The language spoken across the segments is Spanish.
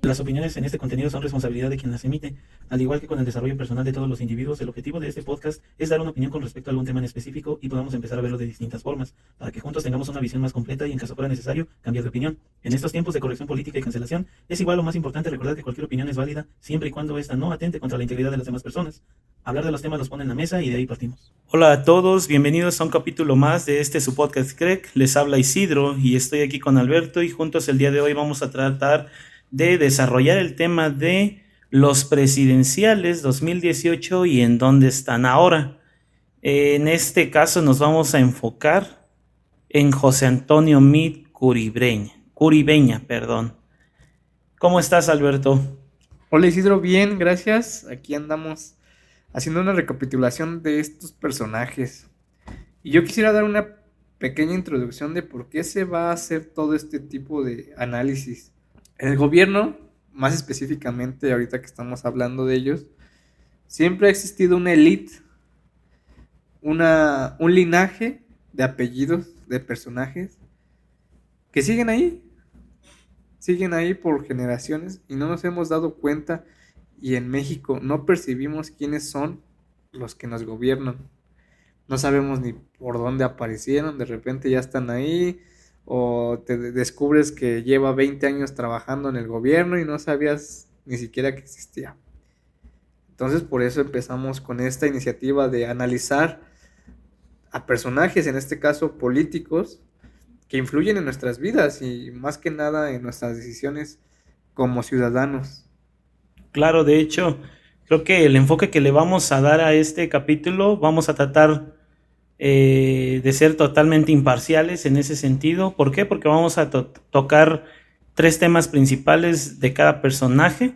Las opiniones en este contenido son responsabilidad de quien las emite. Al igual que con el desarrollo personal de todos los individuos, el objetivo de este podcast es dar una opinión con respecto a algún tema en específico y podamos empezar a verlo de distintas formas, para que juntos tengamos una visión más completa y, en caso fuera necesario, cambiar de opinión. En estos tiempos de corrección política y cancelación, es igual o más importante recordar que cualquier opinión es válida, siempre y cuando ésta no atente contra la integridad de las demás personas. Hablar de los temas los pone en la mesa y de ahí partimos. Hola a todos, bienvenidos a un capítulo más de su podcast Crack. Les habla Isidro y estoy aquí con Alberto, y juntos el día de hoy vamos a tratar de desarrollar el tema de los presidenciales 2018 y en dónde están ahora. En este caso nos vamos a enfocar en José Antonio Meade Curibeña, perdón. ¿Cómo estás, Alberto? Hola Isidro, bien, gracias. Aquí andamos haciendo una recapitulación de estos personajes. Y yo quisiera dar una pequeña introducción de por qué se va a hacer todo este tipo de análisis. En el gobierno, más específicamente ahorita que estamos hablando de ellos, siempre ha existido una élite, un linaje de apellidos, de personajes, que siguen ahí por generaciones y no nos hemos dado cuenta, y en México no percibimos quiénes son los que nos gobiernan. No sabemos ni por dónde aparecieron, de repente ya están ahí, o te descubres que lleva 20 años trabajando en el gobierno y no sabías ni siquiera que existía. Entonces por eso empezamos con esta iniciativa de analizar a personajes, en este caso políticos, que influyen en nuestras vidas y más que nada en nuestras decisiones como ciudadanos. Claro, de hecho, creo que el enfoque que le vamos a dar a este capítulo, vamos a tratar de ser totalmente imparciales en ese sentido. ¿Por qué? Porque vamos a tocar tres temas principales de cada personaje.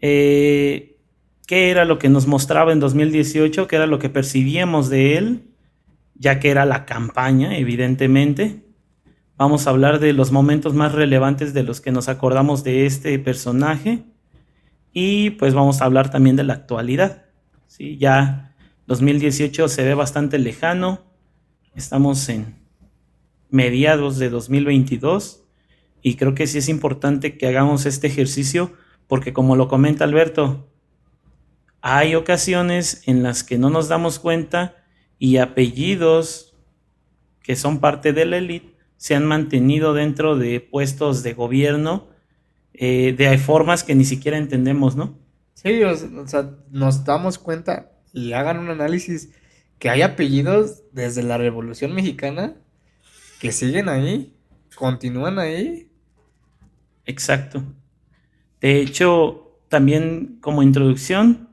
¿Qué era lo que nos mostraba en 2018? ¿Qué era lo que percibíamos de él? Ya que era la campaña, evidentemente. Vamos a hablar de los momentos más relevantes de los que nos acordamos de este personaje. Y pues vamos a hablar también de la actualidad. ¿Sí? Ya 2018 se ve bastante lejano. Estamos en mediados de 2022 y creo que sí es importante que hagamos este ejercicio porque, como lo comenta Alberto, hay ocasiones en las que no nos damos cuenta y apellidos que son parte de la élite se han mantenido dentro de puestos de gobierno de formas que ni siquiera entendemos, ¿no? Sí, o sea, nos damos cuenta y hagan un análisis que hay apellidos desde la Revolución Mexicana que siguen ahí, continúan ahí. Exacto. De hecho, también como introducción,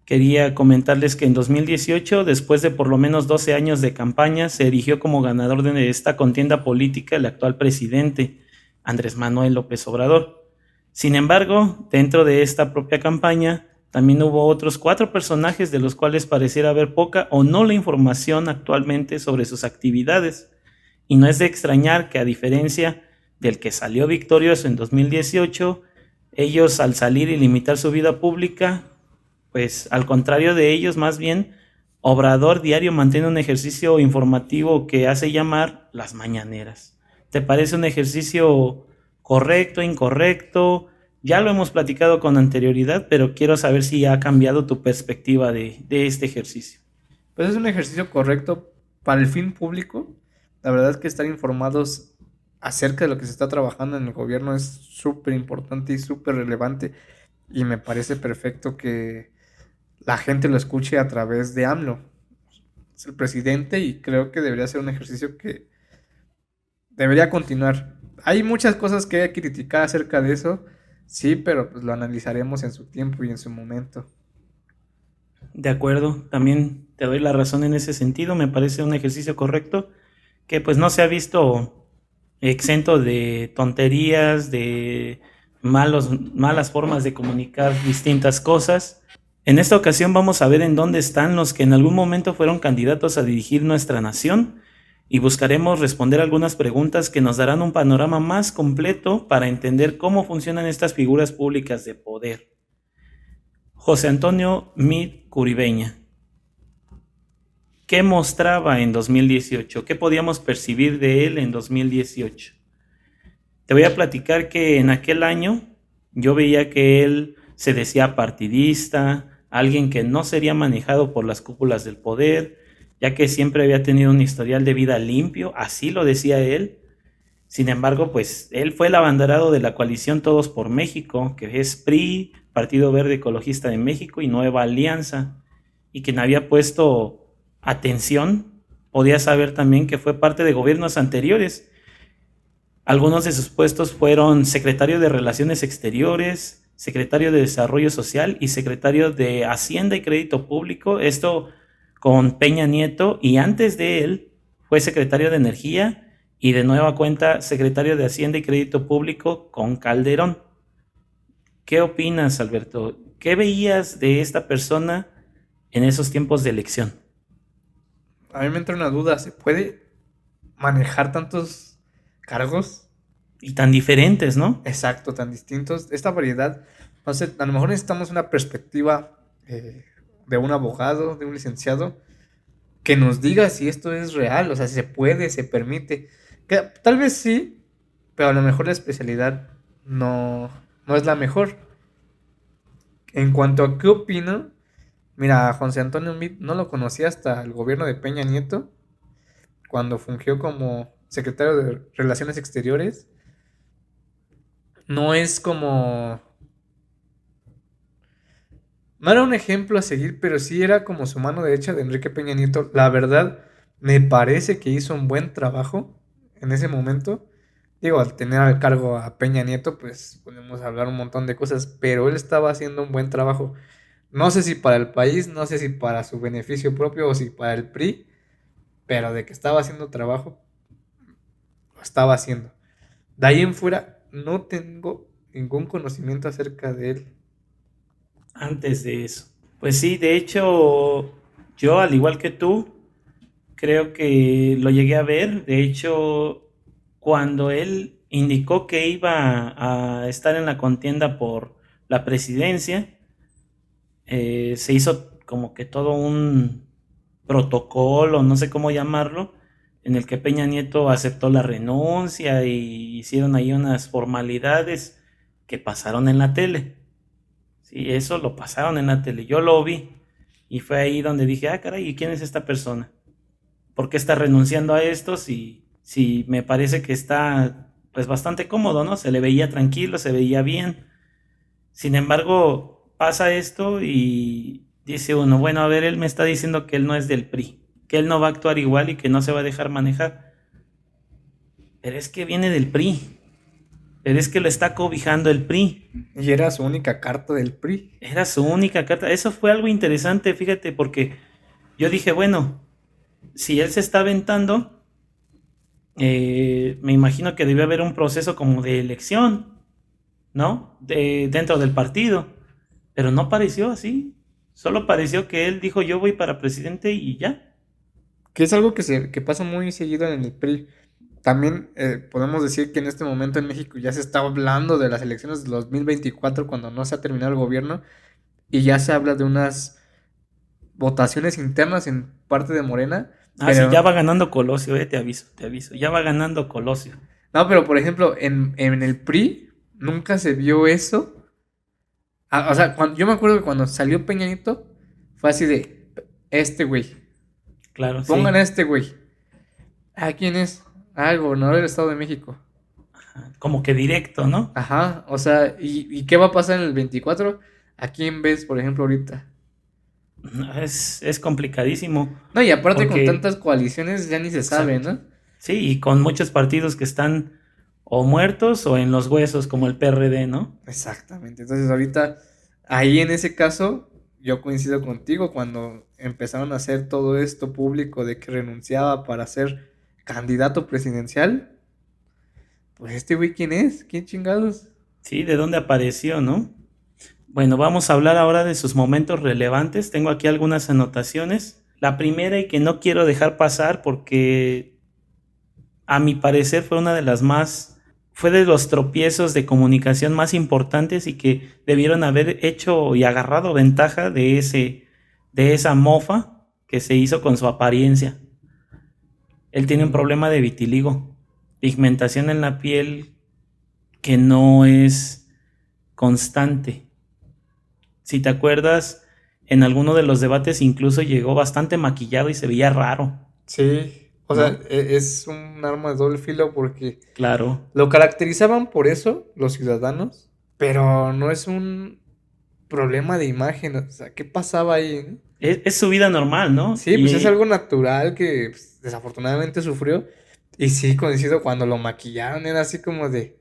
quería comentarles que en 2018, después de por lo menos 12 años de campaña, se erigió como ganador de esta contienda política el actual presidente, Andrés Manuel López Obrador. Sin embargo, dentro de esta propia campaña, también hubo otros 4 personajes de los cuales pareciera haber poca o no la información actualmente sobre sus actividades. Y no es de extrañar que, a diferencia del que salió victorioso en 2018, ellos, al salir y limitar su vida pública, pues al contrario de ellos, más bien, Obrador diario mantiene un ejercicio informativo que hace llamar las mañaneras. ¿Te parece un ejercicio correcto, incorrecto? Ya lo hemos platicado con anterioridad, pero quiero saber si ha cambiado tu perspectiva de este ejercicio. Pues es un ejercicio correcto para el fin público. La verdad es que estar informados acerca de lo que se está trabajando en el gobierno es súper importante y súper relevante. Y me parece perfecto que la gente lo escuche a través de AMLO. Es el presidente y creo que debería ser un ejercicio que debería continuar. Hay muchas cosas que hay que criticar acerca de eso, sí, pero pues lo analizaremos en su tiempo y en su momento. De acuerdo, también te doy la razón en ese sentido, me parece un ejercicio correcto que pues no se ha visto exento de tonterías, de malas formas de comunicar distintas cosas. En esta ocasión vamos a ver en dónde están los que en algún momento fueron candidatos a dirigir nuestra nación y buscaremos responder algunas preguntas que nos darán un panorama más completo para entender cómo funcionan estas figuras públicas de poder. José Antonio Meade Curibeña. ¿Qué mostraba en 2018? ¿Qué podíamos percibir de él en 2018? Te voy a platicar que en aquel año Yo veía que él se decía partidista, alguien que no sería manejado por las cúpulas del poder, ya que siempre había tenido un historial de vida limpio, así lo decía él. Sin embargo, pues él fue el abanderado de la coalición Todos por México, que es PRI, Partido Verde Ecologista de México y Nueva Alianza, y quien había puesto atención podía saber también que fue parte de gobiernos anteriores. Algunos de sus puestos fueron secretario de Relaciones Exteriores, secretario de Desarrollo Social y secretario de Hacienda y Crédito Público, esto con Peña Nieto, y antes de él fue secretario de Energía y de nueva cuenta secretario de Hacienda y Crédito Público con Calderón. ¿Qué opinas, Alberto? ¿Qué veías de esta persona en esos tiempos de elección? A mí me entra una duda, ¿se puede manejar tantos cargos? Y tan diferentes, ¿no? Exacto, tan distintos. Esta variedad, no sé, a lo mejor necesitamos una perspectiva de un abogado, de un licenciado, que nos diga si esto es real, o sea, si se puede, se permite. Que, tal vez sí, pero a lo mejor la especialidad no es la mejor. En cuanto a qué opino, mira, a José Antonio Meade no lo conocí hasta el gobierno de Peña Nieto, cuando fungió como secretario de Relaciones Exteriores. No es como... No era un ejemplo a seguir, pero sí era como su mano derecha de Enrique Peña Nieto. La verdad, me parece que hizo un buen trabajo en ese momento. Digo, al tener al cargo a Peña Nieto, pues podemos hablar un montón de cosas, pero él estaba haciendo un buen trabajo. No sé si para el país, no sé si para su beneficio propio o si para el PRI, pero de que estaba haciendo trabajo, lo estaba haciendo. De ahí en fuera, no tengo ningún conocimiento acerca de él. Antes de eso. Pues sí, de hecho, yo al igual que tú, creo que lo llegué a ver. De hecho, cuando él indicó que iba a estar en la contienda por la presidencia, se hizo como que todo un protocolo, no sé cómo llamarlo, en el que Peña Nieto aceptó la renuncia y hicieron ahí unas formalidades que pasaron en la tele. Sí, eso lo pasaron en la tele, yo lo vi y fue ahí donde dije, ah, caray, ¿y quién es esta persona? ¿Por qué está renunciando a esto si me parece que está pues bastante cómodo, ¿no? Se le veía tranquilo, se veía bien. Sin embargo, pasa esto y dice uno, bueno, a ver, él me está diciendo que él no es del PRI, que él no va a actuar igual y que no se va a dejar manejar. Pero es que viene del PRI, pero es que lo está cobijando el PRI. Y era su única carta del PRI. Era su única carta. Eso fue algo interesante, fíjate, porque yo dije, bueno, si él se está aventando, me imagino que debe haber un proceso como de elección, ¿no? Dentro del partido. Pero no pareció así. Solo pareció que él dijo, yo voy para presidente y ya. Que es algo que pasa muy seguido en el PRI. También podemos decir que en este momento en México ya se está hablando de las elecciones de 2024 cuando no se ha terminado el gobierno y ya se habla de unas votaciones internas en parte de Morena. Ah, sí, Pero ya va ganando Colosio, te aviso, te aviso. Ya va ganando Colosio. no, pero por ejemplo, en el PRI nunca se vio eso. Ah, o sea, yo me acuerdo que cuando salió Peña Nieto fue así de este güey. Claro, Pongan sí. a este güey. ¿A quién es? Ah, el gobernador del Estado de México. Como que directo, ¿no? Ajá, o sea, ¿y qué va a pasar en el 24? ¿A quién ves, por ejemplo, ahorita? Es complicadísimo. No, y aparte con Porque, tantas coaliciones ya ni se sabe, exacto. ¿no? Sí, y con muchos partidos que están o muertos o en los huesos, como el PRD, ¿no? Exactamente. Entonces ahorita, ahí en ese caso, yo coincido contigo cuando empezaron a hacer todo esto público de que renunciaba para ser candidato presidencial. Pues este güey, ¿quién es? ¿Quién chingados? Sí, ¿de dónde apareció, no? Bueno, vamos a hablar ahora de sus momentos relevantes. Tengo aquí algunas anotaciones. La primera y que no quiero dejar pasar porque a mi parecer fue de los tropiezos de comunicación más importantes y que debieron haber hecho y agarrado ventaja de esa mofa que se hizo con su apariencia. Él tiene un problema de vitiligo, pigmentación en la piel que no es constante. Si te acuerdas, en alguno de los debates incluso llegó bastante maquillado y se veía raro, Sí, o sea, ¿no? es un arma de doble filo porque Claro. lo caracterizaban por eso los ciudadanos, pero no es un problema de imagen, o sea, ¿qué pasaba ahí? Es su vida normal, ¿no? Sí, pues es algo natural que pues, desafortunadamente sufrió. Y sí, coincido, cuando lo maquillaron era así como de,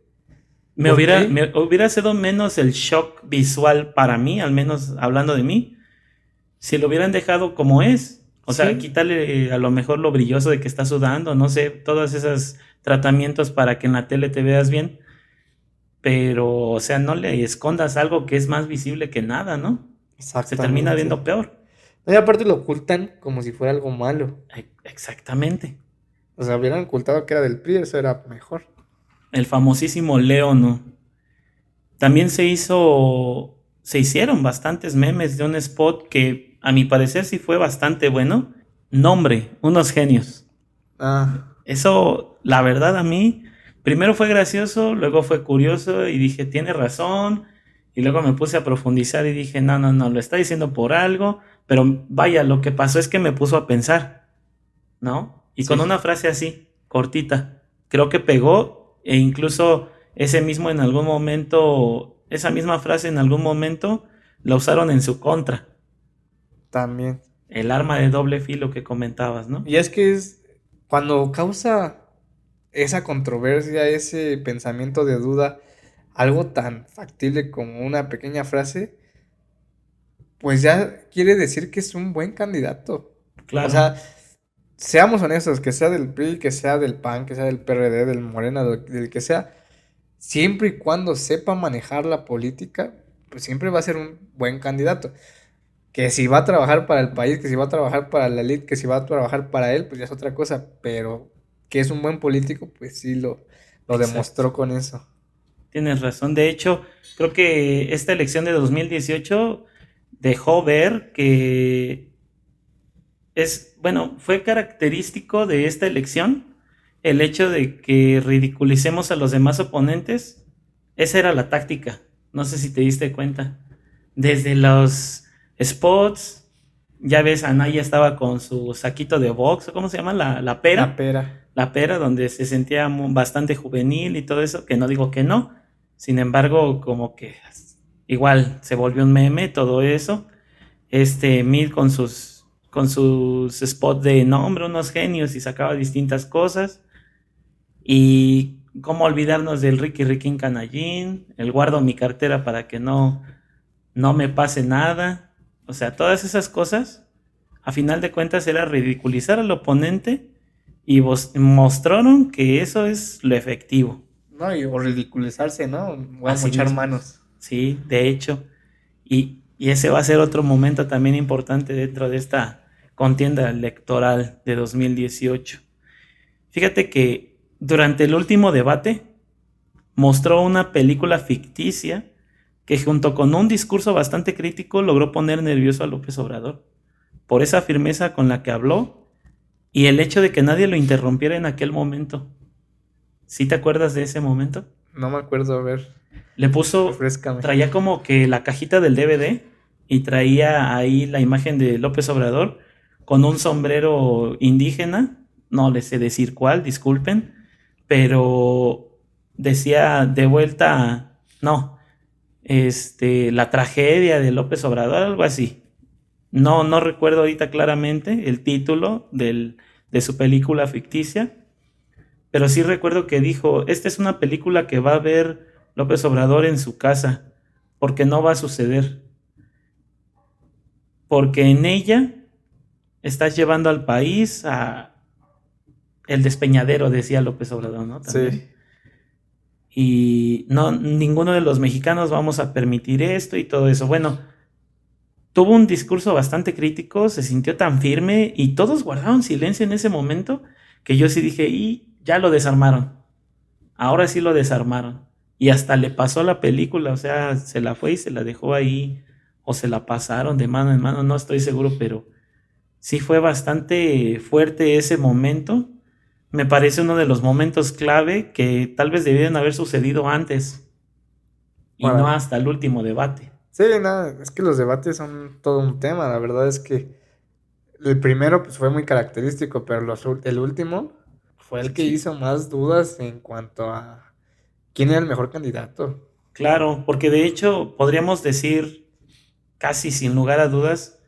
¿por qué? Me hubiera sido menos el shock visual para mí, al menos hablando de mí, si lo hubieran dejado como es. O sea, Sí, quítale a lo mejor lo brilloso de que está sudando, no sé, todos esos tratamientos para que en la tele te veas bien, pero, o sea, no le escondas algo que es más visible que nada, ¿no? Se termina exactamente. viendo peor. No, y aparte lo ocultan como si fuera algo malo. Exactamente. O sea, hubieran ocultado que era del PRI, eso era mejor. El famosísimo Leo, ¿no? También se hicieron bastantes memes de un spot que a mi parecer sí fue bastante bueno. Nombre, unos genios. Ah, Eso, la verdad, a mí, primero fue gracioso, luego fue curioso y dije, tiene razón. Y luego me puse a profundizar y dije, no, no, no, lo está diciendo por algo. Pero vaya, lo que pasó es que me puso a pensar, ¿no? Y con una sí, frase así, cortita, creo que pegó e incluso ese mismo en algún momento, esa misma frase en algún momento la usaron en su contra. también. El arma de doble filo que comentabas, ¿no? Y es que es cuando causa esa controversia, ese pensamiento de duda, algo tan factible como una pequeña frase, pues ya quiere decir que es un buen candidato. O Claro, sea, seamos honestos, que sea del PRI, que sea del PAN, que sea del PRD, del Morena, del que sea, siempre y cuando sepa manejar la política, pues siempre va a ser un buen candidato. Que si va a trabajar para el país, que si va a trabajar para la elite, que si va a trabajar para él, pues ya es otra cosa. Pero que es un buen político, pues sí lo exacto. demostró con eso. Tienes razón. De hecho, creo que esta elección de 2018 dejó ver que bueno, fue característico de esta elección el hecho de que ridiculicemos a los demás oponentes. Esa era la táctica. No sé si te diste cuenta. Desde los spots, ya ves, Anaya estaba con su saquito de box, ¿cómo se llama? La La pera. pera. La pera, donde se sentía bastante juvenil y todo eso, que no digo que no. Sin embargo, como que igual se volvió un meme todo eso. Mid con sus spots de nombre, unos genios y sacaba distintas cosas. Y cómo olvidarnos del Ricky Ricky Canallín, el guardo mi cartera para que no me pase nada. O sea, todas esas cosas, a final de cuentas, era ridiculizar al oponente y mostraron que eso es lo efectivo. No, y o ridiculizarse, ¿no? Voy a Así mochar mismo. manos. Sí, de hecho. Y ese va a ser otro momento también importante dentro de esta contienda electoral de 2018. Fíjate que durante el último debate mostró una película ficticia que junto con un discurso bastante crítico logró poner nervioso a López Obrador por esa firmeza con la que habló y el hecho de que nadie lo interrumpiera en aquel momento. ¿Sí te acuerdas de ese momento? No me acuerdo, a ver, Le puso, refrescame. traía como que la cajita del DVD y traía ahí la imagen de López Obrador con un sombrero indígena, no les sé decir cuál, disculpen, pero decía de vuelta, no, la tragedia de López Obrador, algo así. No recuerdo ahorita claramente el título de su película ficticia, pero sí recuerdo que dijo, esta es una película que va a ver López Obrador en su casa, porque no va a suceder, porque en ella estás llevando al país a el despeñadero, decía López Obrador, ¿no? También. Sí. Y no, ninguno de los mexicanos vamos a permitir esto y todo eso. Bueno, tuvo un discurso bastante crítico, se sintió tan firme y todos guardaron silencio en ese momento que yo sí dije, y ya lo desarmaron. Ahora sí lo desarmaron. Y hasta le pasó la película, o sea, se la fue y se la dejó ahí, o se la pasaron de mano en mano, no estoy seguro, pero sí fue bastante fuerte ese momento. Me parece uno de los momentos clave que tal vez debieran haber sucedido antes. y no Órale. hasta el último debate. Sí, nada, es que los debates son todo un tema. La verdad es que el primero pues, fue muy característico, pero el último fue el que Sí, hizo más dudas en cuanto a quién era el mejor candidato. claro, porque de hecho podríamos decir casi sin lugar a dudas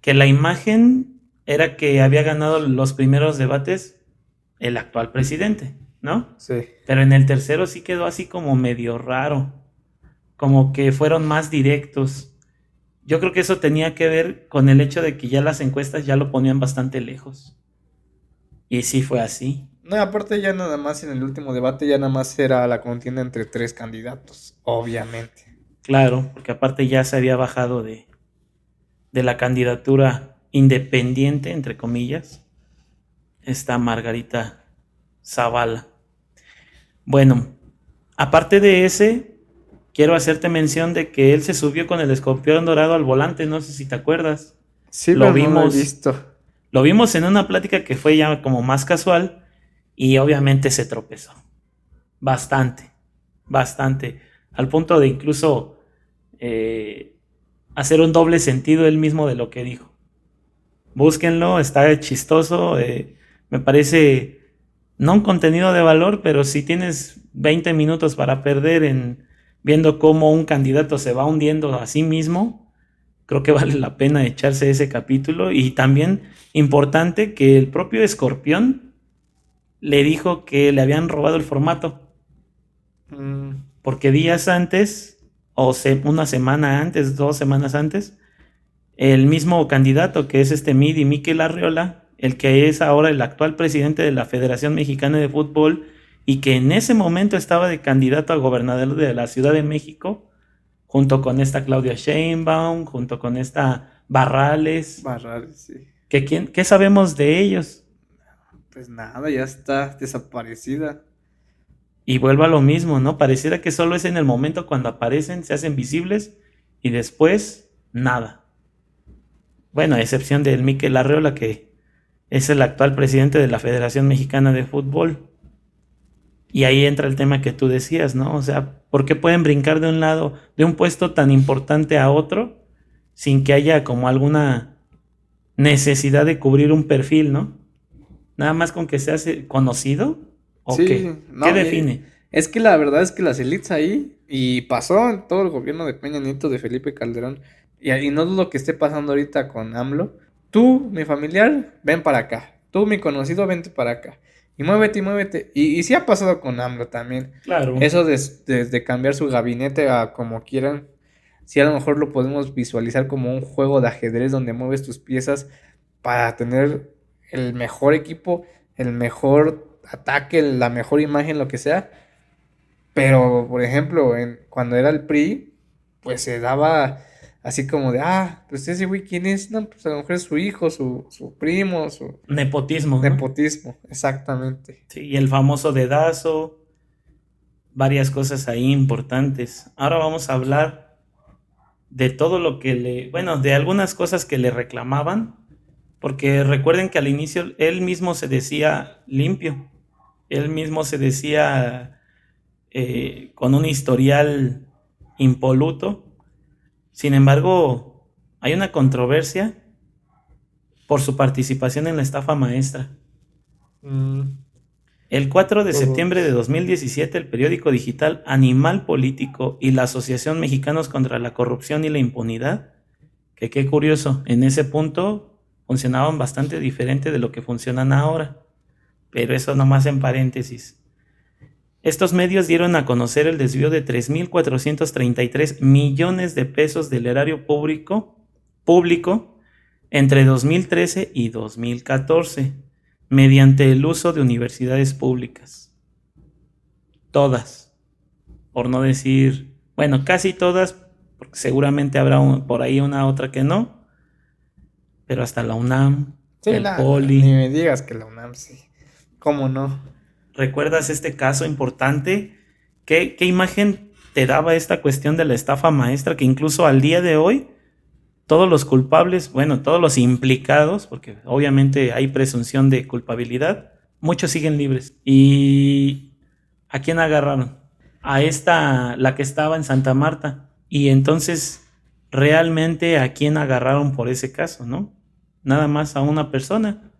que la imagen era que había ganado los primeros debates el actual presidente, ¿no? Sí. Pero en el tercero sí quedó así como medio raro, como que fueron más directos. Yo creo que eso tenía que ver con el hecho de que ya las encuestas ya lo ponían bastante lejos. Y sí fue así. No, aparte ya nada más en el último debate ya nada más era la contienda entre tres candidatos, obviamente. Claro, porque aparte ya se había bajado de la candidatura independiente, entre comillas, está Margarita Zavala. Bueno, aparte de ese, quiero hacerte mención de que él se subió con el escorpión dorado al volante, no sé si te acuerdas. Sí, Lo pero no lo he vimos, visto. lo vimos en una plática que fue ya como más casual y obviamente se tropezó. Bastante, bastante. Al punto de incluso eh, hacer un doble sentido él mismo de lo que dijo. Búsquenlo, está chistoso. Me parece no un contenido de valor, pero si tienes 20 minutos para perder en viendo cómo un candidato se va hundiendo a sí mismo, creo que vale la pena echarse ese capítulo. Y también importante que el propio Escorpión le dijo que le habían robado el formato, Mm, porque días antes, una semana antes, 2 semanas antes, el mismo candidato que es Midi Miquel Arriola, el que es ahora el actual presidente de la Federación Mexicana de Fútbol y que en ese momento estaba de candidato a gobernador de la Ciudad de México, junto con esta Claudia Sheinbaum, junto con esta Barrales. Barrales, sí. ¿Qué sabemos de ellos? Pues nada, ya está desaparecida. Y vuelvo a lo mismo, ¿no? Pareciera que solo es en el momento cuando aparecen, se hacen visibles y después nada. Bueno, a excepción del Miquel Arriola, que es el actual presidente de la Federación Mexicana de Fútbol. Y ahí entra el tema que tú decías, ¿no? O sea, ¿por qué pueden brincar de un lado, de un puesto tan importante a otro, sin que haya como alguna necesidad de cubrir un perfil, ¿no? Nada más con que seas conocido o Sí, qué. ¿Qué no, define? es que la verdad es que las elites ahí, y pasó en todo el gobierno de Peña Nieto, de Felipe Calderón, y no dudo que esté pasando ahorita con AMLO. Tú, mi familiar, ven para acá. Tú, mi conocido, vente para acá. Y muévete y muévete. Y sí ha pasado con AMLO también. Claro, Eso de cambiar su gabinete a como quieran. Sí, a lo mejor lo podemos visualizar como un juego de ajedrez donde mueves tus piezas para tener el mejor equipo, el mejor ataque, la mejor imagen, lo que sea. Pero, por ejemplo, cuando era el PRI, pues se daba así como de, pues ese güey, ¿quién es? No, pues a lo mejor es su hijo, su primo, su nepotismo, ¿no? nepotismo, exactamente. Sí, y el famoso dedazo, varias cosas ahí importantes. Ahora vamos a hablar de todo lo que bueno, de algunas cosas que le reclamaban, porque recuerden que al inicio él mismo se decía limpio, él mismo se decía con un historial impoluto. Sin embargo, hay una controversia por su participación en la estafa maestra. Mm, El 4 de septiembre de todos. 2017, el periódico digital Animal Político y la Asociación Mexicanos contra la Corrupción y la Impunidad, que qué curioso, en ese punto funcionaban bastante diferente de lo que funcionan ahora, pero eso nomás en paréntesis. Estos medios dieron a conocer el desvío de 3.433 millones de pesos del erario público entre 2013 y 2014, mediante el uso de universidades públicas. Todas, por no decir, bueno, casi todas, porque seguramente habrá por ahí una otra que no, pero hasta la UNAM, Sí, el nada, ni Poli. me digas que la UNAM sí. ¿Cómo no? ¿Recuerdas este caso importante? ¿Qué imagen te daba esta cuestión de la estafa maestra que incluso al día de hoy todos los culpables, bueno, todos los implicados, porque obviamente hay presunción de culpabilidad, muchos siguen libres? ¿Y a quién agarraron? a esta, la que estaba en Santa Marta. Y entonces, realmente, ¿a quién agarraron por ese caso, no? Nada más a una persona.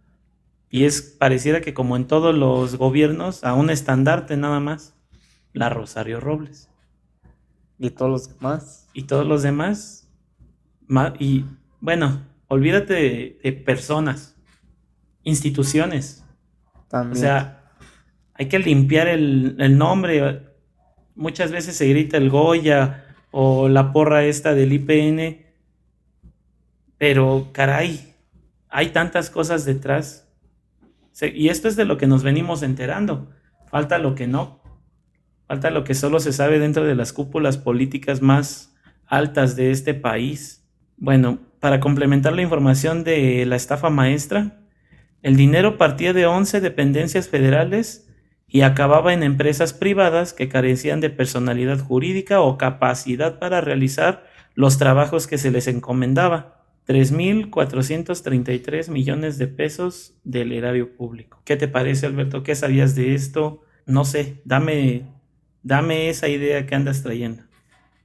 Y pareciera que como en todos los gobiernos, a un estandarte nada más, la Rosario Robles. Y todos los demás Y todos los demás, y bueno, olvídate de personas, instituciones. O también. sea, hay que limpiar el nombre. Muchas veces se grita el Goya o la porra esta del IPN, pero caray, hay tantas cosas detrás. Y esto es de lo que nos venimos enterando. Falta lo que no. Falta lo que solo se sabe dentro de las cúpulas políticas más altas de este país. Bueno, para complementar la información de la estafa maestra, el dinero partía de 11 dependencias federales y acababa en empresas privadas que carecían de personalidad jurídica o capacidad para realizar los trabajos que se les encomendaba. 3.433 millones de pesos del erario público. ¿Qué te parece, Alberto? ¿Qué sabías de esto? No sé, dame esa idea que andas trayendo.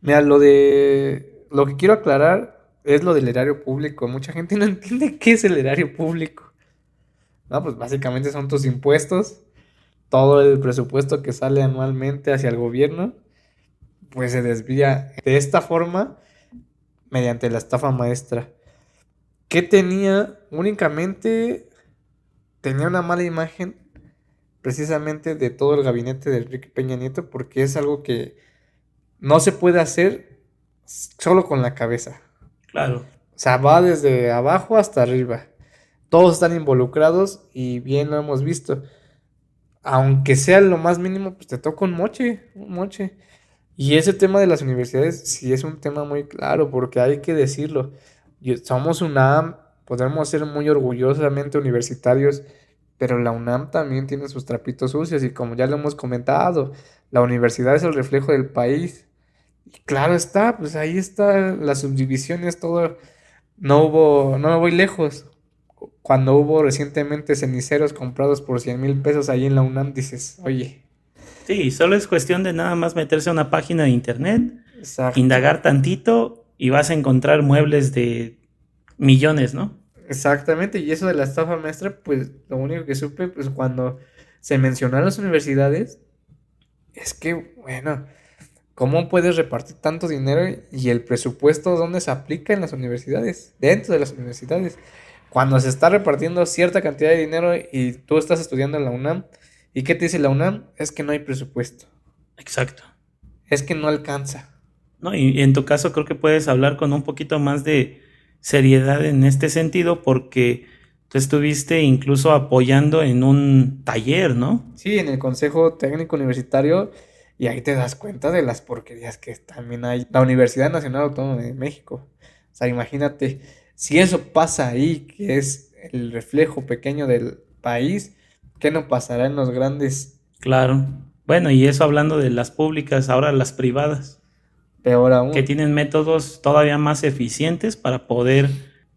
Mira, lo que quiero aclarar es lo del erario público. Mucha gente no entiende qué es el erario público. No, pues básicamente son tus impuestos, todo el presupuesto que sale anualmente hacia el gobierno, pues se desvía de esta forma mediante la estafa maestra. Que tenía únicamente, tenía una mala imagen precisamente de todo el gabinete de Enrique Peña Nieto, porque es algo que no se puede hacer solo con la cabeza. Claro. O sea, va desde abajo hasta arriba. Todos están involucrados y bien lo hemos visto. Aunque sea lo más mínimo, pues te toca un moche, un moche. Y ese tema de las universidades sí es un tema muy claro, porque hay que decirlo. Somos UNAM, podemos ser muy orgullosamente universitarios, pero la UNAM también tiene sus trapitos sucios y como ya lo hemos comentado, la universidad es el reflejo del país. Y claro está, pues ahí están las subdivisiones, todo. No me voy lejos. Cuando hubo recientemente ceniceros comprados por 100,000 pesos ahí en la UNAM, dices, oye, Sí, solo es cuestión de nada más meterse a una página de internet, exacto, indagar tantito y vas a encontrar muebles de millones, ¿no? exactamente. Y eso de la estafa maestra, pues lo único que supe, pues cuando se mencionaron las universidades, es que, bueno, ¿cómo puedes repartir tanto dinero y el presupuesto dónde se aplica en las universidades? Dentro de las universidades. Cuando se está repartiendo cierta cantidad de dinero y tú estás estudiando en la UNAM, ¿y qué te dice la UNAM? Es que no hay presupuesto, Exacto. es que no alcanza. ¿No? Y en tu caso creo que puedes hablar con un poquito más de seriedad en este sentido porque tú estuviste incluso apoyando en un taller, ¿no? Sí, en el Consejo Técnico Universitario, y ahí te das cuenta de las porquerías que también hay. La Universidad Nacional Autónoma de México. O sea, imagínate, si eso pasa ahí, que es el reflejo pequeño del país, ¿qué no pasará en los grandes? Claro. Bueno, y eso hablando de las públicas, ahora las privadas, Peor que aún. tienen métodos todavía más eficientes para poder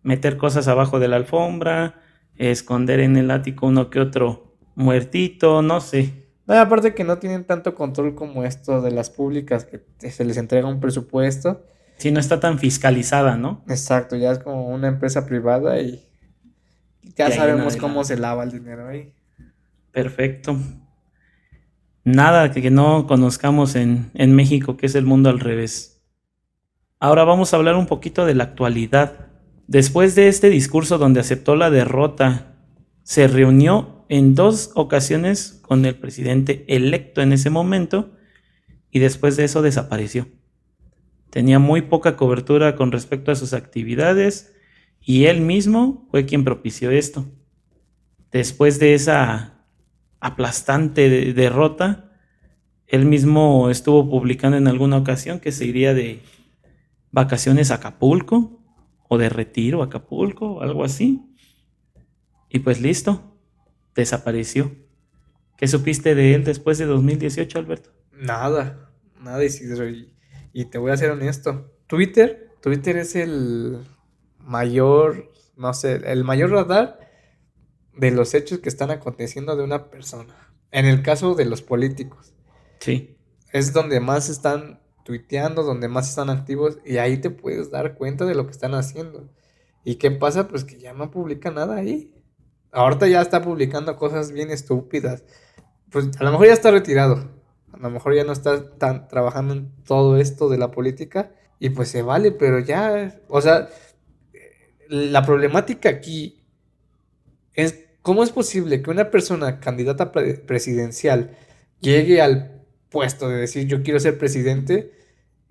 meter cosas abajo de la alfombra, esconder en el ático uno que otro muertito, no sé. No, y aparte que no tienen tanto control como esto de las públicas, que se les entrega un presupuesto. Si no está tan fiscalizada, ¿no? Exacto, ya es como una empresa privada y ya De ahí en sabemos cómo se adelante. lava el dinero ahí. Perfecto. Nada que no conozcamos en México, que es el mundo al revés. Ahora vamos a hablar un poquito de la actualidad. Después de este discurso donde aceptó la derrota, se reunió en 2 ocasiones con el presidente electo en ese momento y después de eso desapareció. Tenía muy poca cobertura con respecto a sus actividades y él mismo fue quien propició esto. Después de esa aplastante derrota, él mismo estuvo publicando en alguna ocasión que se iría de vacaciones a Acapulco o de retiro a Acapulco o algo así. Y pues listo, desapareció. ¿Qué supiste de él después de 2018, Alberto? Nada, nada, Isidro. Y te voy a ser honesto. Twitter es el mayor, no sé, el mayor radar de los hechos que están aconteciendo de una persona. En el caso de los políticos. Sí, es donde más están tuiteando, donde más están activos y ahí te puedes dar cuenta de lo que están haciendo. ¿Y qué pasa? Pues que ya no publica nada ahí. Ahorita ya está publicando cosas bien estúpidas. Pues a lo mejor ya está retirado. A lo mejor ya no está tan trabajando en todo esto de la política y pues se vale, pero ya, o sea, la problemática aquí es cómo es posible que una persona candidata presidencial llegue al puesto de decir yo quiero ser presidente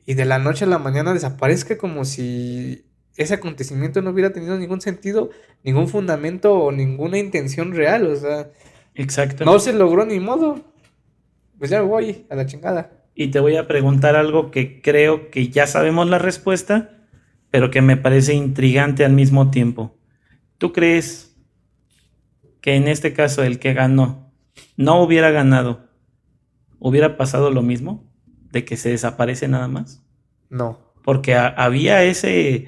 y de la noche a la mañana desaparezca como si ese acontecimiento no hubiera tenido ningún sentido, ningún fundamento o ninguna intención real. O sea, Exacto. no se logró ni modo. Pues ya me voy a la chingada. Y te voy a preguntar algo que creo que ya sabemos la respuesta, pero que me parece intrigante al mismo tiempo. ¿Tú crees que en este caso el que ganó no hubiera ganado, hubiera pasado lo mismo? ¿De que se desaparece nada más? No. Porque había ese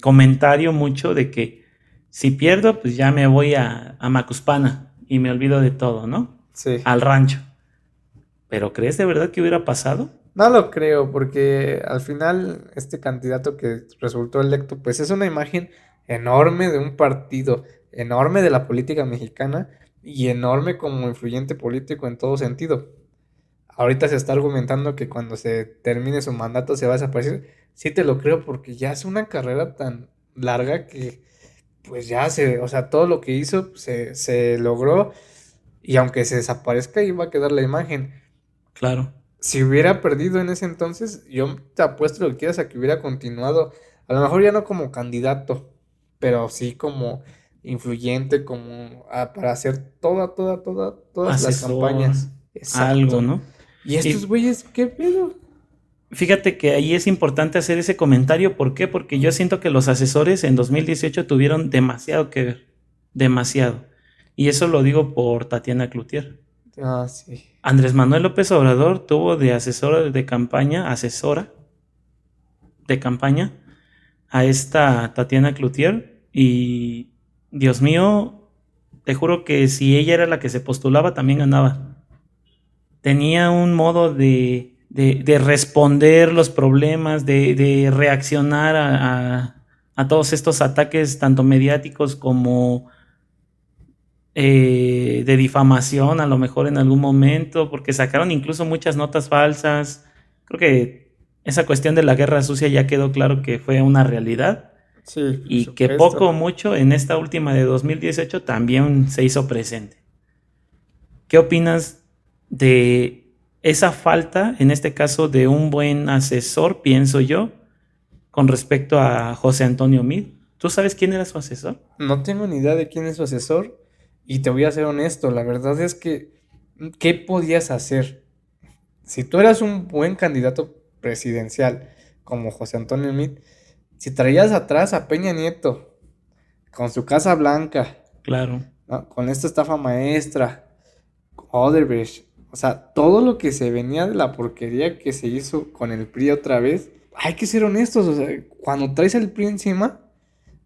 comentario mucho de que si pierdo, pues ya me voy a Macuspana y me olvido de todo, ¿no? Sí. Al rancho. ¿Pero crees de verdad que hubiera pasado? No lo creo, porque al final este candidato que resultó electo, pues es una imagen enorme de un partido, enorme de la política mexicana y enorme como influyente político en todo sentido. Ahorita se está argumentando que cuando se termine su mandato se va a desaparecer. Sí te lo creo porque ya es una carrera tan larga que pues ya o sea, todo lo que hizo se logró y aunque se desaparezca ahí va a quedar la imagen. Claro. Si hubiera perdido en ese entonces, yo te apuesto lo que quieras a que hubiera continuado, a lo mejor ya no como candidato, pero sí como influyente, como para hacer todas las Asesor, campañas. algo, Exacto. ¿no? ¿Y estos Y güeyes qué pedo? fíjate que ahí es importante hacer ese comentario. ¿Por qué? Porque yo siento que los asesores en 2018 tuvieron demasiado que ver. Demasiado. Y eso lo digo por Tatiana Cloutier. Ah, sí. Andrés Manuel López Obrador tuvo de asesora de campaña, asesora de campaña a esta Tatiana Cloutier. Y Dios mío, te juro que si ella era la que se postulaba, también ganaba. Tenía un modo de responder los problemas, de reaccionar a todos estos ataques, tanto mediáticos como de difamación, a lo mejor en algún momento, porque sacaron incluso muchas notas falsas. Creo que esa cuestión de la guerra sucia ya quedó claro que fue una realidad Sí, por y que poco o supuesto. mucho en esta última de 2018 también se hizo presente. ¿Qué opinas de esa falta, en este caso, de un buen asesor, pienso yo, con respecto a José Antonio Meade? ¿Tú sabes quién era su asesor? No tengo ni idea de quién es su asesor y te voy a ser honesto, la verdad es que, ¿qué podías hacer? Si tú eras un buen candidato presidencial como José Antonio Meade, si traías atrás a Peña Nieto con su Casa Blanca, Claro, ¿no? Con esta estafa maestra, Odebrecht, o sea, todo lo que se venía de la porquería que se hizo con el PRI otra vez, hay que ser honestos, o sea, cuando traes el PRI encima,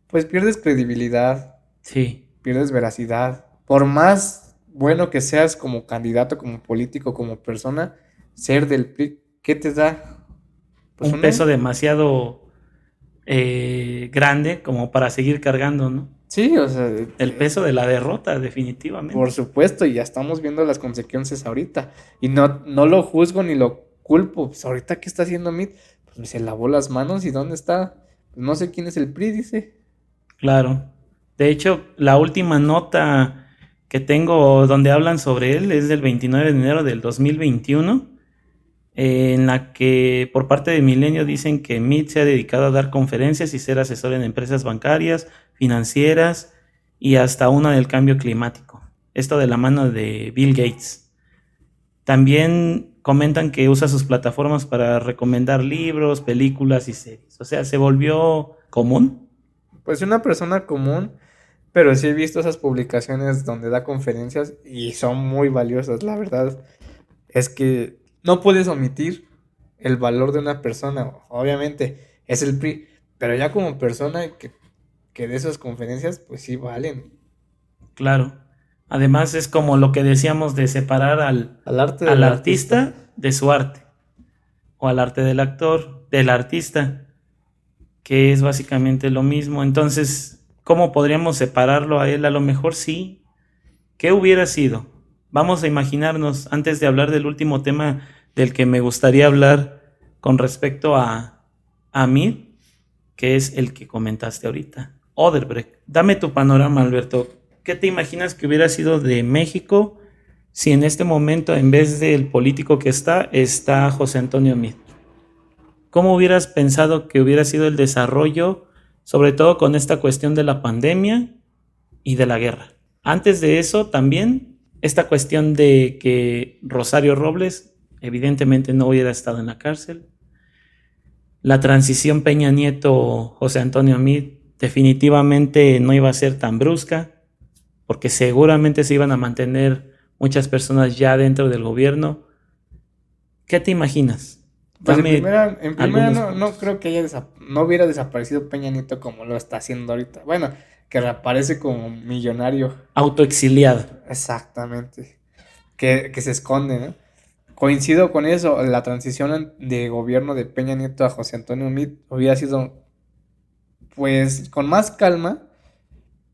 pues pierdes credibilidad, sí. pierdes veracidad. Por más bueno que seas como candidato, como político, como persona, ser del PRI, ¿qué te da? Pues Un una... peso demasiado grande como para seguir cargando, ¿no? Sí, o sea, El peso de la derrota, por definitivamente. supuesto, y ya estamos viendo las consecuencias ahorita. Y no lo juzgo ni lo culpo. Pues ahorita, ¿qué está haciendo Meade? Pues se lavó las manos y ¿dónde está? Pues no sé quién es el PRI, dice. Claro. De hecho, la última nota que tengo donde hablan sobre él es del 29 de enero del 2021, en la que por parte de Milenio dicen que Meade se ha dedicado a dar conferencias y ser asesor en empresas bancarias, financieras y hasta una del cambio climático. Esto de la mano de Bill Gates. También comentan que usa sus plataformas para recomendar libros, películas y series. O sea, se volvió común. Pues una persona común, pero sí he visto esas publicaciones donde da conferencias y son muy valiosas. La verdad es que no puedes omitir el valor de una persona. Obviamente es el PRI, pero ya como persona que de esas conferencias, pues sí valen. Claro. Además es como lo que decíamos de separar Al arte al del artista de su arte, o al arte del actor, del artista, que es básicamente lo mismo. Entonces, ¿cómo podríamos separarlo a él? A lo mejor sí. ¿Qué hubiera sido? Vamos a imaginarnos, antes de hablar del último tema del que me gustaría hablar con respecto a mí, que es el que comentaste ahorita, Oderbrecht. Dame tu panorama, Alberto. ¿Qué te imaginas que hubiera sido de México si en este momento, en vez del político que está José Antonio Meade? ¿Cómo hubieras pensado que hubiera sido el desarrollo, sobre todo con esta cuestión de la pandemia y de la guerra? Antes de eso, también esta cuestión de que Rosario Robles evidentemente no hubiera estado en la cárcel. La transición Peña Nieto-José Antonio Meade definitivamente no iba a ser tan brusca, porque seguramente se iban a mantener muchas personas ya dentro del gobierno. ¿Qué te imaginas? Pues Dame en primera algunos no, no puntos. creo que no hubiera desaparecido Peña Nieto como lo está haciendo ahorita. Bueno, que reaparece como millonario. Autoexiliado. Exactamente. Que se esconde, ¿no? Coincido con eso, la transición de gobierno de Peña Nieto a José Antonio Meade hubiera sido, pues, con más calma,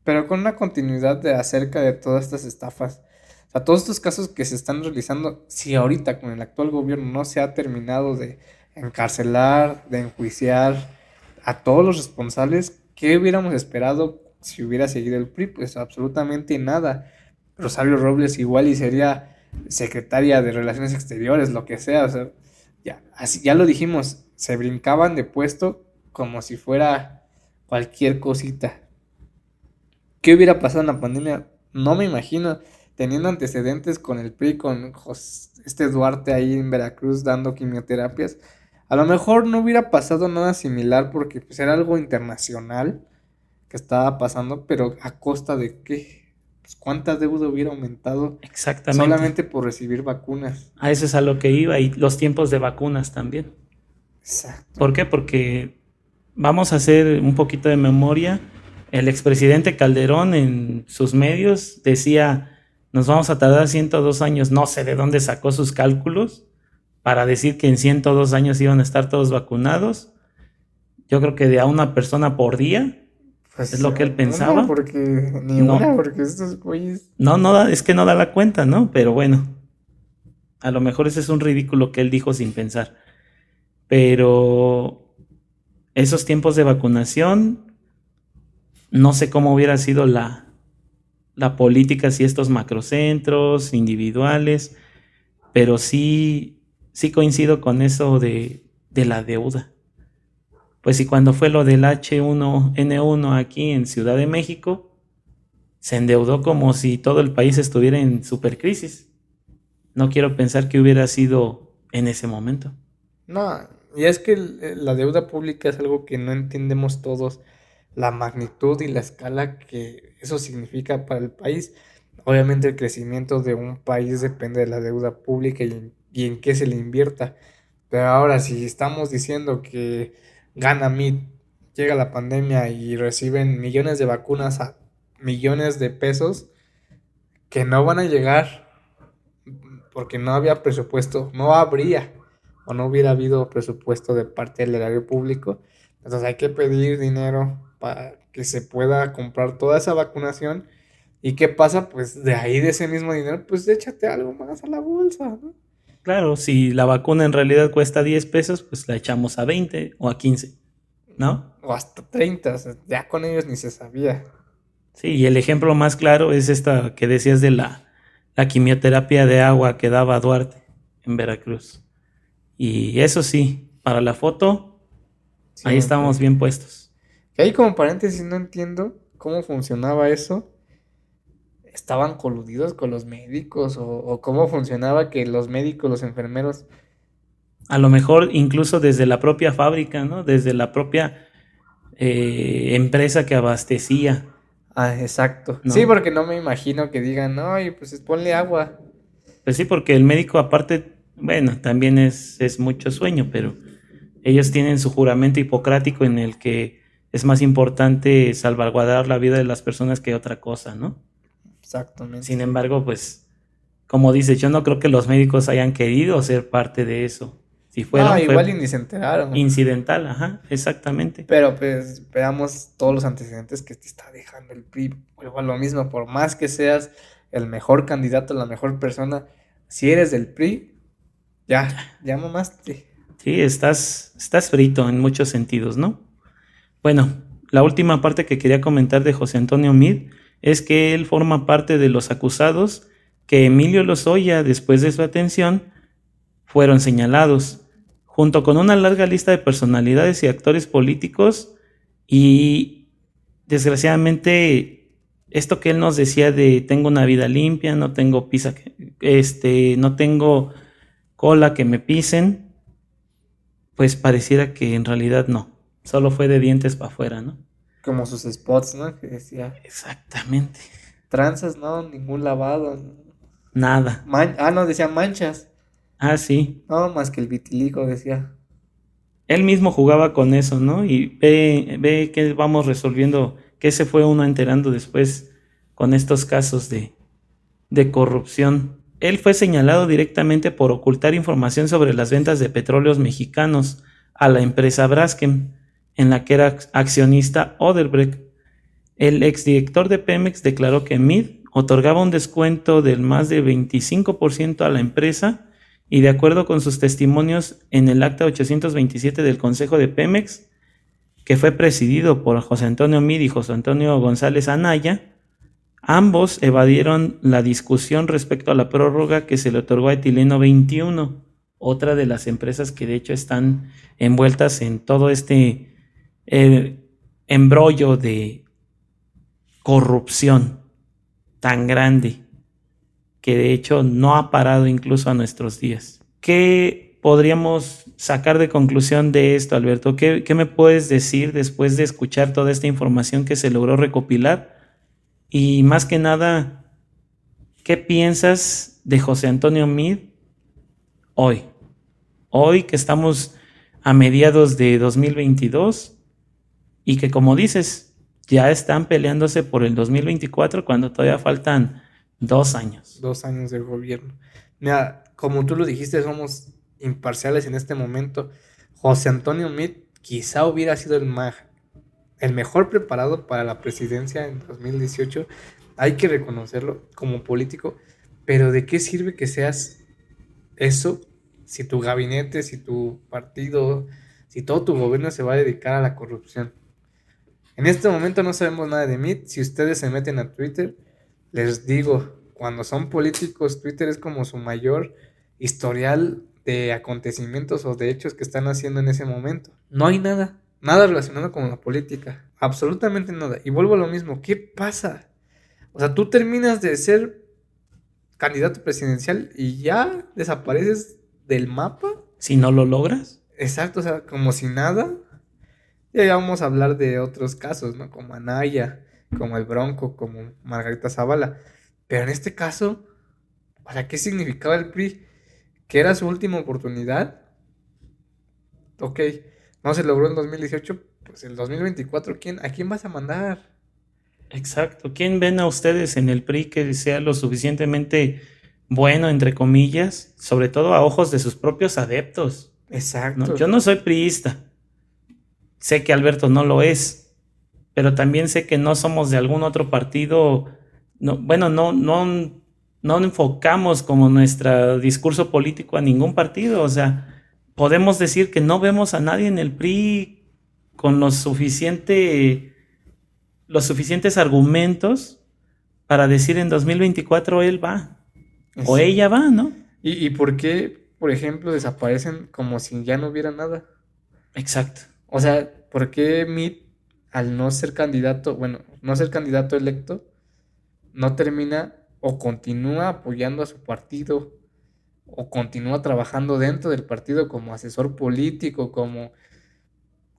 pero con una continuidad de acerca de todas estas estafas. O sea, todos estos casos que se están realizando, si ahorita con el actual gobierno no se ha terminado de encarcelar, de enjuiciar a todos los responsables, ¿qué hubiéramos esperado si hubiera seguido el PRI? Pues absolutamente nada. Rosario Robles igual y sería secretaria de Relaciones Exteriores, lo que sea, o sea, ya, así, ya lo dijimos, se brincaban de puesto como si fuera cualquier cosita. ¿Qué hubiera pasado en la pandemia? No me imagino, teniendo antecedentes con el PRI, con este Duarte ahí en Veracruz dando quimioterapias. A lo mejor no hubiera pasado nada similar porque pues, era algo internacional que estaba pasando, pero ¿a costa de qué? Pues, ¿cuánta deuda hubiera aumentado Exactamente. solamente por recibir vacunas? A eso es a lo que iba, y los tiempos de vacunas también. Exacto. ¿Por qué? Porque vamos a hacer un poquito de memoria. El expresidente Calderón en sus medios decía, nos vamos a tardar 102 años, no sé de dónde sacó sus cálculos para decir que en 102 años iban a estar todos vacunados. Yo creo que de a una persona por día es Pues lo que él una, pensaba. porque ni una, No, porque estos güeyes. no, es que no da la cuenta, ¿no? Pero bueno, a lo mejor ese es un ridículo que él dijo sin pensar. Pero esos tiempos de vacunación, no sé cómo hubiera sido la política si estos macrocentros individuales, pero sí coincido con eso de la deuda. Pues si cuando fue lo del H1N1 aquí en Ciudad de México, se endeudó como si todo el país estuviera en supercrisis. No quiero pensar que hubiera sido en ese momento. No, y es que la deuda pública es algo que no entendemos todos, la magnitud y la escala que eso significa para el país. Obviamente el crecimiento de un país depende de la deuda pública y en qué se le invierta. Pero ahora, si estamos diciendo que gana MIT, llega la pandemia y reciben millones de vacunas a millones de pesos que no van a llegar porque no había presupuesto, no habría o no hubiera habido presupuesto de parte del erario público. Entonces hay que pedir dinero para que se pueda comprar toda esa vacunación. ¿Y qué pasa? Pues de ahí, de ese mismo dinero, pues échate algo más a la bolsa, ¿no? Claro, si la vacuna en realidad cuesta 10 pesos, pues la echamos a 20 o a 15, ¿no? O hasta 30, o sea, ya con ellos ni se sabía. Sí, y el ejemplo más claro es esta que decías de la quimioterapia de agua que daba Duarte en Veracruz. Y eso sí, para la foto, ahí estábamos Siempre. bien puestos. Que ahí como paréntesis no entiendo cómo funcionaba eso. ¿Estaban coludidos con los médicos o cómo funcionaba que los médicos, los enfermeros? A lo mejor incluso desde la propia fábrica, ¿no? Desde la propia empresa que abastecía, Ah, exacto. Sí, ¿no? porque no me imagino que digan, ay, pues ponle agua. Pues sí, porque el médico aparte, bueno, también es mucho sueño, pero ellos tienen su juramento hipocrático en el que es más importante salvaguardar la vida de las personas que otra cosa, ¿no? Exactamente. Sin embargo, pues, como dices, yo no creo que los médicos hayan querido ser parte de eso. Si No, fueron, igual y fue ni se enteraron. incidental, ajá, exactamente. Pero pues veamos todos los antecedentes que te está dejando el PRI. Vuelvo a lo mismo, por más que seas el mejor candidato, la mejor persona, si eres del PRI, ya mamaste. Sí, estás frito en muchos sentidos, ¿no? Bueno, la última parte que quería comentar de José Antonio Meade es que él forma parte de los acusados que Emilio Lozoya, después de su atención, fueron señalados, junto con una larga lista de personalidades y actores políticos, y desgraciadamente esto que él nos decía de tengo una vida limpia, no tengo no tengo cola que me pisen, pues pareciera que en realidad no, solo fue de dientes para afuera, ¿no? Como sus spots, ¿no? Que decía, Exactamente, tranzas, no, ningún lavado. nada. No, decía manchas. Ah, sí, No, más que el vitiligo, decía. él mismo jugaba con eso, ¿no? Y ve que vamos resolviendo, que se fue uno enterando después con estos casos de corrupción. Él fue señalado directamente por ocultar información sobre las ventas de petróleos mexicanos a la empresa Braskem, en la que era accionista Odebrecht. El exdirector de Pemex declaró que Meade otorgaba un descuento del más de 25% a la empresa, y de acuerdo con sus testimonios en el acta 827 del Consejo de Pemex, que fue presidido por José Antonio Meade y José Antonio González Anaya, ambos evadieron la discusión respecto a la prórroga que se le otorgó a Etileno 21, otra de las empresas que de hecho están envueltas en todo este embrollo de corrupción tan grande que de hecho no ha parado incluso a nuestros días. ¿Qué podríamos sacar de conclusión de esto, Alberto? ¿Qué me puedes decir después de escuchar toda esta información que se logró recopilar? Y más que nada, ¿qué piensas de José Antonio Meade hoy? Hoy que estamos a mediados de 2022 y que, como dices, ya están peleándose por el 2024 cuando todavía faltan 2 años. 2 años de gobierno. Mira, como tú lo dijiste, somos imparciales en este momento. José Antonio Meade quizá hubiera sido el mejor preparado para la presidencia en 2018. Hay que reconocerlo como político. Pero ¿de qué sirve que seas eso si tu gabinete, si tu partido, si todo tu gobierno se va a dedicar a la corrupción? En este momento no sabemos nada de Meade. Si ustedes se meten a Twitter, les digo, cuando son políticos, Twitter es como su mayor historial de acontecimientos o de hechos que están haciendo en ese momento. No hay nada relacionado con la política, absolutamente nada. Y vuelvo a lo mismo, ¿qué pasa? O sea, tú terminas de ser candidato presidencial y ya desapareces del mapa. Si no lo logras. Exacto, o sea, como si nada. Ya vamos a hablar de otros casos, ¿no? Como Anaya, como el Bronco, como Margarita Zavala. Pero en este caso, o sea, ¿qué significaba el PRI? ¿Que era su última oportunidad? Ok, no se logró en 2018, pues el 2024, ¿a quién vas a mandar? Exacto. ¿Quién ven a ustedes en el PRI que sea lo suficientemente bueno, entre comillas, sobre todo a ojos de sus propios adeptos? ¿No? Exacto. Yo no soy priista. Sé que Alberto no lo es, pero también sé que no somos de algún otro partido. No, bueno, no enfocamos como nuestro discurso político a ningún partido. O sea, podemos decir que no vemos a nadie en el PRI con los suficientes argumentos para decir en 2024 él va o Sí. ella va, ¿no? ¿Y por qué, por ejemplo, desaparecen como si ya no hubiera nada? Exacto. O sea, ¿por qué Meade, al no ser candidato, bueno, no ser candidato electo, no termina o continúa apoyando a su partido o continúa trabajando dentro del partido como asesor político, como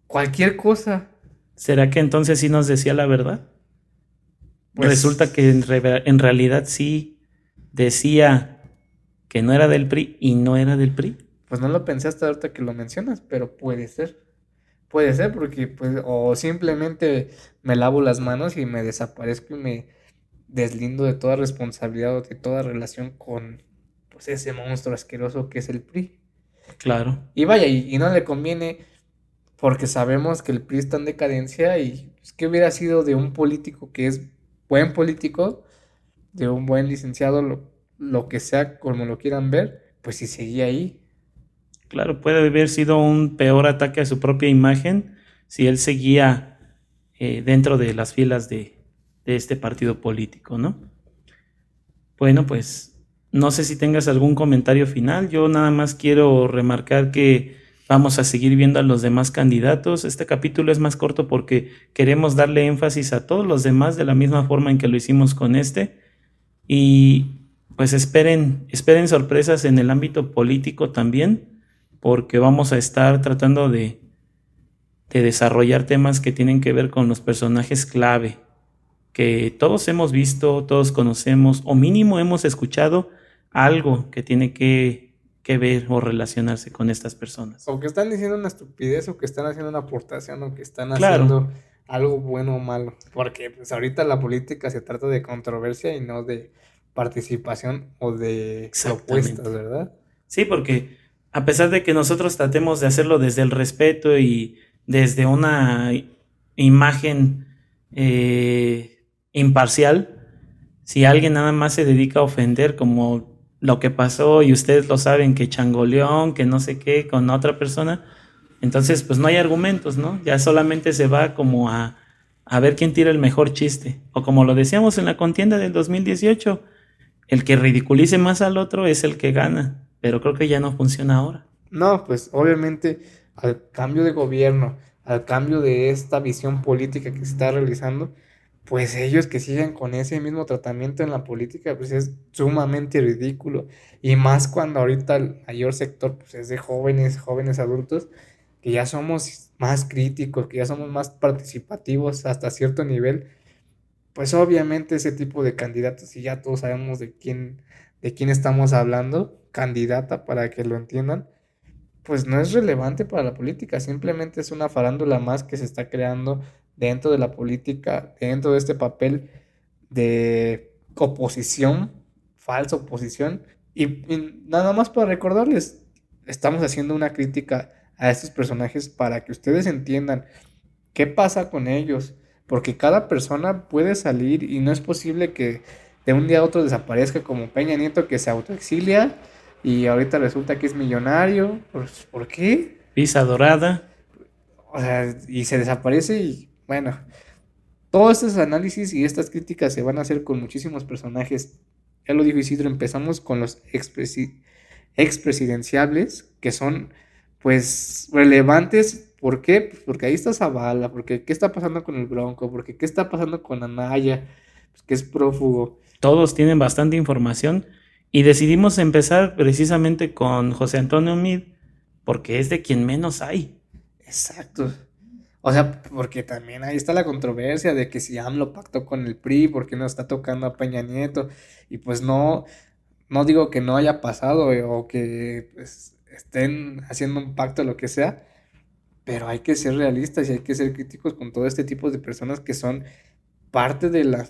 cualquier cosa? ¿Será que entonces sí nos decía la verdad? Pues Resulta que en realidad sí decía que no era del PRI y no era del PRI. pues no lo pensé hasta ahorita que lo mencionas, pero puede ser. Puede ser porque, pues, o simplemente me lavo las manos y me desaparezco y deslindo de toda responsabilidad o de toda relación con pues ese monstruo asqueroso que es el PRI. Claro, Y vaya, y no le conviene porque sabemos que el PRI está en decadencia y pues, ¿qué hubiera sido de un político que es buen político, de un buen licenciado, lo que sea, como lo quieran ver, pues si seguía ahí? claro, puede haber sido un peor ataque a su propia imagen si él seguía dentro de las filas de este partido político, ¿no? Bueno, pues no sé si tengas algún comentario final. Yo nada más quiero remarcar que vamos a seguir viendo a los demás candidatos. Este capítulo es más corto porque queremos darle énfasis a todos los demás de la misma forma en que lo hicimos con este. Y pues esperen sorpresas en el ámbito político también, porque vamos a estar tratando de desarrollar temas que tienen que ver con los personajes clave que todos hemos visto, todos conocemos, o mínimo hemos escuchado algo que tiene que ver o relacionarse con estas personas. O que están diciendo una estupidez, o que están haciendo una aportación, o que están Claro, haciendo algo bueno o malo. Porque pues ahorita la política se trata de controversia y no de participación o de propuestas, exactamente. ¿verdad? Sí, porque a pesar de que nosotros tratemos de hacerlo desde el respeto y desde una imagen imparcial, si alguien nada más se dedica a ofender como lo que pasó y ustedes lo saben, que changoleón, que no sé qué, con otra persona, entonces pues no hay argumentos, ¿no? Ya solamente se va como a ver quién tira el mejor chiste. O como lo decíamos en la contienda del 2018, el que ridiculice más al otro es el que gana, pero creo que ya no funciona ahora. No, pues obviamente al cambio de gobierno, al cambio de esta visión política que se está realizando, pues ellos que sigan con ese mismo tratamiento en la política, pues es sumamente ridículo. Y más cuando ahorita el mayor sector pues es de jóvenes, jóvenes adultos, que ya somos más críticos, que ya somos más participativos hasta cierto nivel, pues obviamente ese tipo de candidatos, y ya todos sabemos de quién estamos hablando, candidata para que lo entiendan, pues no es relevante para la política, simplemente es una farándula más que se está creando dentro de la política, dentro de este papel de oposición, falsa oposición, y nada más para recordarles, estamos haciendo una crítica a estos personajes para que ustedes entiendan qué pasa con ellos, porque cada persona puede salir y no es posible que de un día a otro desaparezca como Peña Nieto que se autoexilia y ahorita resulta que es millonario. ¿Por qué? Pisa dorada, O sea, y se desaparece y bueno, todos estos análisis y estas críticas se van a hacer con muchísimos personajes. Ya lo dijo Isidro, empezamos con los expresidenciables, que son pues relevantes. ¿Por qué? Pues porque ahí está Zavala, porque qué está pasando con el Bronco, porque qué está pasando con Anaya, pues que es prófugo. todos tienen bastante información y decidimos empezar precisamente con José Antonio Meade porque es de quien menos hay. Exacto. O sea, porque también ahí está la controversia de que si AMLO pactó con el PRI, porque no está tocando a Peña Nieto, y pues no, no digo que no haya pasado o que pues, estén haciendo un pacto o lo que sea, pero hay que ser realistas y hay que ser críticos con todo este tipo de personas que son parte de la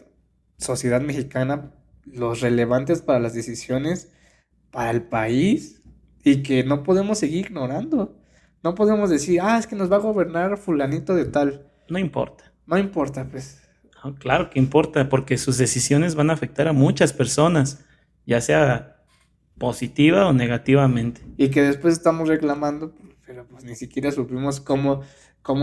sociedad mexicana, los relevantes para las decisiones, para el país, y que no podemos seguir ignorando. No podemos decir, ah, es que nos va a gobernar fulanito de tal. No importa. No importa, pues. No, claro que importa porque sus decisiones van a afectar a muchas personas, ya sea positiva o negativamente. Y que después estamos reclamando, pero pues ni siquiera supimos cómo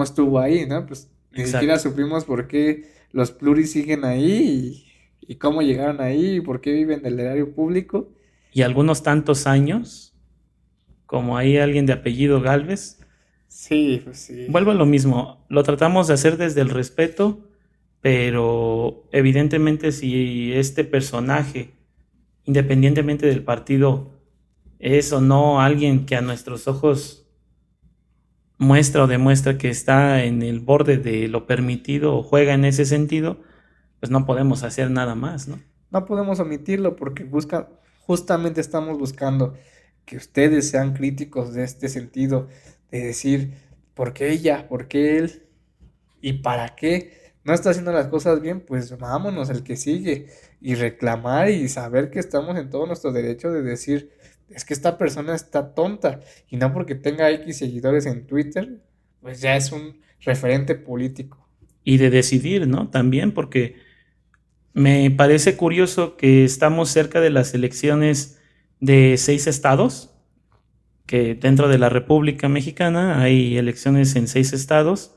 estuvo ahí, ¿no? Pues ni siquiera Exacto. supimos por qué los pluris siguen ahí y cómo llegaron ahí y por qué viven del erario público. Y algunos tantos años, como hay alguien de apellido Galvez, Sí, pues sí. vuelvo a lo mismo, lo tratamos de hacer desde el respeto, pero evidentemente si este personaje, independientemente del partido, es o no alguien que a nuestros ojos muestra o demuestra que está en el borde de lo permitido o juega en ese sentido, pues no podemos hacer nada más, ¿no? No podemos omitirlo porque justamente estamos buscando que ustedes sean críticos de este sentido, de decir, ¿por qué ella? ¿Por qué él? ¿Y para qué? no está haciendo las cosas bien, pues vámonos, el que sigue, y reclamar y saber que estamos en todo nuestro derecho de decir, es que esta persona está tonta, y no porque tenga X seguidores en Twitter, pues ya es un referente político. Y de decidir, ¿no? También porque me parece curioso que estamos cerca de las elecciones de 6 estados, que dentro de la República Mexicana hay elecciones en 6 estados.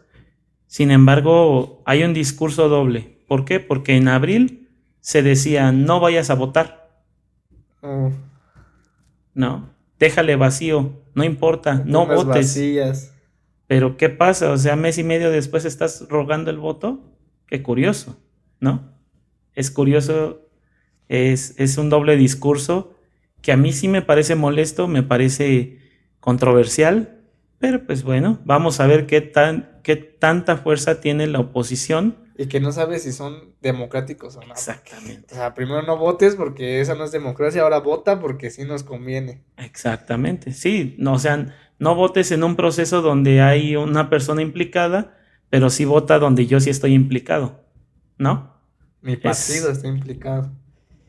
Sin embargo, hay un discurso doble. ¿Por qué? Porque en abril se decía no vayas a votar, Oh, ¿no? Déjale vacío, no importa, no urnas votes. vacías. Pero ¿qué pasa? O sea, mes y medio después estás rogando el voto. Qué curioso, ¿no? Es curioso, es un doble discurso que a mí sí me parece molesto, me parece controversial, pero pues bueno, vamos a ver qué tanta fuerza tiene la oposición. Y que no sabes si son democráticos o no. Exactamente, O sea, primero no votes porque esa no es democracia, ahora vota porque sí nos conviene. exactamente. Sí, no, o sea, no votes en un proceso donde hay una persona implicada, pero sí vota donde yo sí estoy implicado, ¿no? Mi partido Es, está implicado.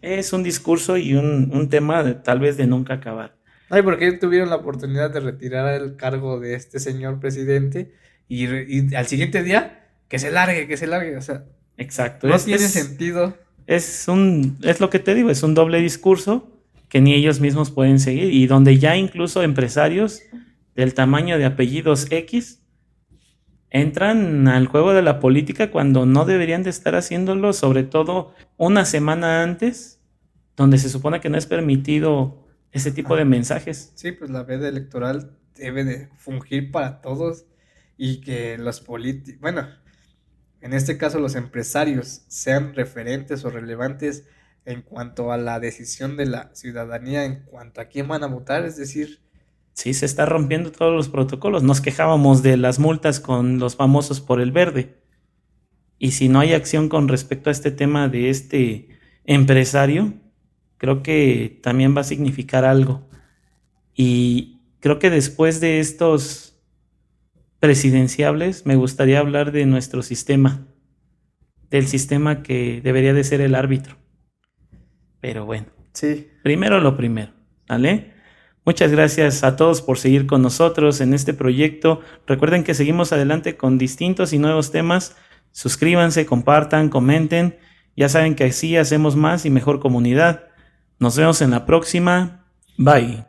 es un discurso y un tema tal vez de nunca acabar. Ay, porque tuvieron la oportunidad de retirar el cargo de este señor presidente y al siguiente día que se largue, que se largue. O sea, Exacto, no tiene sentido. es lo que te digo, es un doble discurso que ni ellos mismos pueden seguir y donde ya incluso empresarios del tamaño de apellidos X entran al juego de la política cuando no deberían de estar haciéndolo, sobre todo una semana antes, donde se supone que no es permitido ese tipo de Ah, mensajes. sí, pues la veda electoral debe de fungir para todos y que los políticos, bueno, en este caso los empresarios sean referentes o relevantes en cuanto a la decisión de la ciudadanía, en cuanto a quién van a votar, es decir, Sí, se está rompiendo todos los protocolos. Nos quejábamos de las multas con los famosos por el verde. Y si no hay acción con respecto a este tema de este empresario, creo que también va a significar algo. Y creo que después de estos presidenciables, me gustaría hablar de nuestro sistema, del sistema que debería de ser el árbitro. Pero bueno, sí, primero lo primero, ¿vale? Muchas gracias a todos por seguir con nosotros en este proyecto. Recuerden que seguimos adelante con distintos y nuevos temas. Suscríbanse, compartan, comenten. Ya saben que así hacemos más y mejor comunidad. Nos vemos en la próxima. Bye.